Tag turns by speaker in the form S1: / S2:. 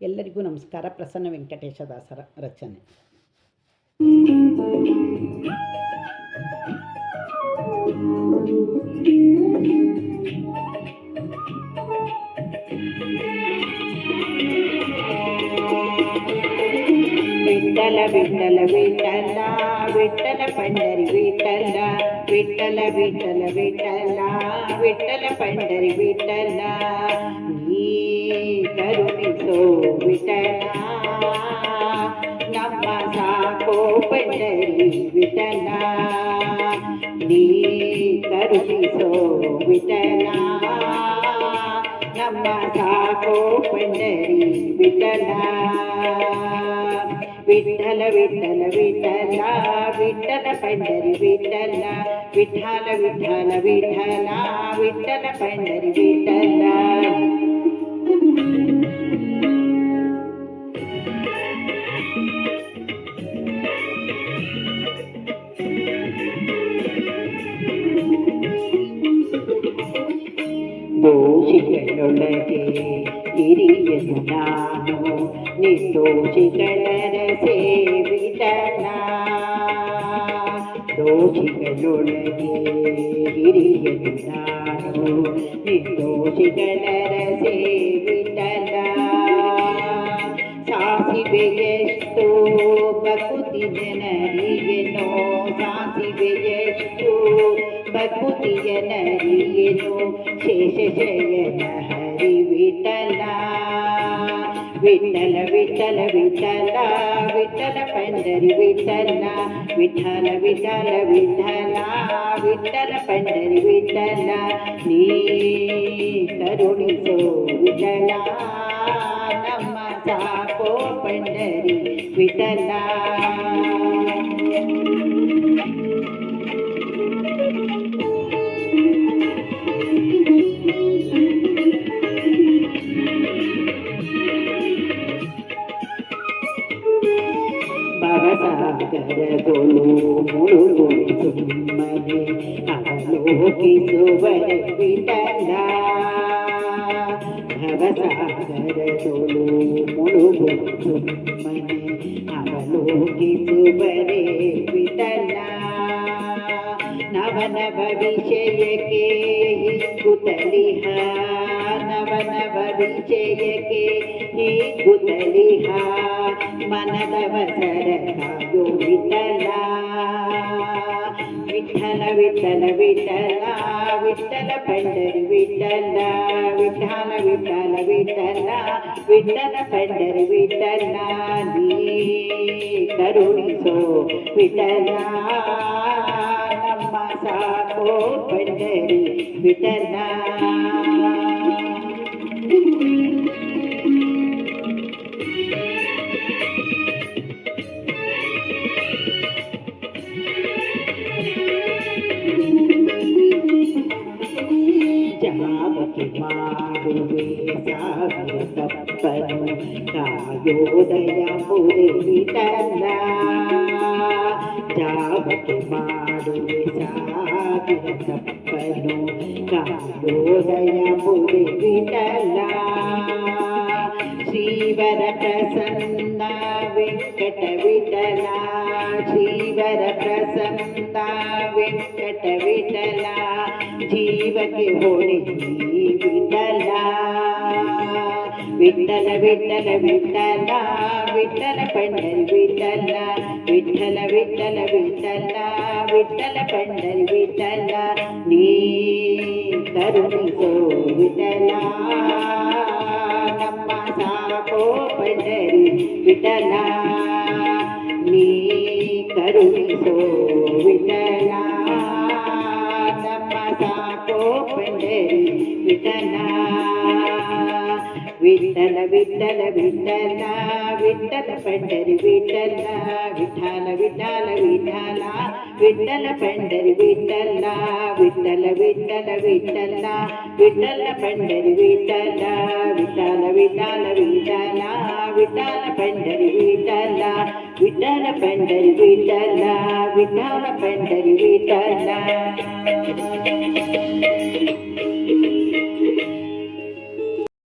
S1: ಎಲ್ಲರಿಗೂ ನಮಸ್ಕಾರ. ಪ್ರಸನ್ನ ವೆಂಕಟೇಶದಾಸರ ರಚನೆ. ವಿಠಲ ವಿಠಲ ವಿಠಲ ವಿಠಲ ಪಂಡರಿ ವಿಠಲ ವಿಠಲ ವಿಠಲ ವಿಠಲ ವಿಠಲ ಪಂಡರಿ ವಿಠಲ ನೀ ಕರುಣಿಸೋ ವಿಠಲ ನಮ್ಮ ಸಾಕೋ ಪಂಡರಿ ವಿಠಲ ನೀ ಕರುಣಿಸೋ ವಿಠಲ ನಮ್ಮ ಸಾಕೋ ಪಂಡರಿ ವಿಠಲ ವಿಠಲ ವಿಠಲ ವಿಠಲ ವಿಠಲ ಪಂಡರಿ ವಿಠಲ ವಿಠಲ ವಿಠಲ ವಿಠಲ ವಿಠಲ ಪಂಡರಿ ವಿಠಲ ದೋಷಿಗಳೊಳಗೆ ಹಿರಿಯನು ನಾನು ನಿರ್ದೋಷಿಗಳ ಸೇವಿತನ ದೋಷಿಗಳೊಳಗೆ ಹಿರಿಯನು ನಾನು ನಿರ್ದೋಷಿಗಳ ಸೇವಿತನ ಸಾಸಿವೆಯಷ್ಟು ಬಕುತಿ ಜನರಿಗೆನೋ ಸಾಸಿವೆಯಷ್ಟು ಬಕುತಿಯ ನರಿಯೇನು ಶೇಷಶಯನ ಹರಿ ವಿಠಲ ವಿಠಲ ವಿಠಲ ವಿಠಲ ವಿಠಲ ಪಂಡರಿ ವಿಠಲ ವಿಠಲ ವಿಠಲ ವಿಠಲ ವಿಠಲ ಪಂಡರಿ ವಿಠಲ ನೀ ಕರುಣಿಸೋ ವಿಠಲ ನಮ್ಮ ಸಾಕೋ ಪಂಡರಿ ವಿಠಲ ಭವಸಾಗರದೊಳು ಮುಳುಗುವೆ ಸುಮ್ಮನೆ ಅವಲೋಕಿಸುವರೆ ವಿಠಲ ಭವಸಾಗರದೊಳು ಮುಳುಗುವೆ ಸುಮ್ಮನೆ ಅವಲೋಕಿಸುವರೆ ವಿಠಲ ನವನವ ವಿಷಯಕ್ಕೆ ಹಿಗ್ಗುತ್ತಲಿಹ ನವನವ ವಿಷಯಕ್ಕೆ ಹಿಗ್ಗುತ್ತಲಿಹ ಮನದವಸರ ಕಾಯೋ ವಿಠಲ ವಿಠಲ ವಿಠಲ ವಿಠಲ ವಿಠಲ ಪಂಡರಿ ವಿಠಲ ವಿಠಲ ವಿಠಲ ವಿಠಲ ವಿಠಲ ಪಂಡರಿ ವಿಠಲ ನೀ ಕರುಣಿಸೋ ವಿಠಲ ನಮ್ಮ ಸಾಕೋ ಪಂಡರಿ ವಿಠಲ ಜಾವಕ್ಕೆ ಮಾಡುವೆ ಸಾವಿರ ತಪ್ಪನು ಕಾಯೋದಯ ಮುರೆ ವಿಠಲ ಜಾವಕ್ಕೆ ಮಾಡುವೆ ಸಾವಿರ ತಪ್ಪನು ಕಾಯೋದಯ ಮುರೆ ವಿಠಲ ಶ್ರೀವರ ಪ್ರಸನ್ನ ವೆಂಕಟ ವಿಠಲ ಶ್ರೀವರ ಪ್ರಸನ್ನ ವೆಂಕಟ ವಿಠಲ ಜೀವಕ್ಕೆ ಹೊಣೆ ವಿಠಲ ವಿಠಲ ವಿಠಲ ವಿಠಲ ವಿಠಲ ಪಂಡರಿ ವಿಠಲ ವಿಠಲ ವಿಠಲ ವಿಠಲ ವಿಠಲ ಪಂಡರಿ ವಿಠಲ ನೀ ಕರುಣಿಸೋ ವಿಠಲ ನಮ್ಮ ಸಾಕೋ ಪಂಡರಿ ವಿಠಲ ನೀ ಕರುಣಿಸೋ ವಿಠಲ ನಮ್ಮ ಸಾಕೋ ಪಂಡರಿ ವಿಠಲ ವಿಠಲ ವಿಠಲ ವಿಠಲ ವಿಠಲ ಪಂಡರಿ ವಿಠಲ ವಿಠಲ ವಿಠಲ ವಿಠಲ ವಿಠಲ ಪಂಡರಿ ವಿಠಲ ವಿಠಲ ವಿಠಲ ವಿಠಲ ವಿಠಲ ಪಂಡರಿ ವಿಠಲ ವಿಠಲ ವಿಠಲ ವಿಠಲ ವಿಠಲ ಪಂಡರಿ ವಿಠಲ ವಿಠಲ ಪಂಡರಿ ವಿಠಲ ವಿಠಲ ಪಂಡರಿ ವಿಠಲ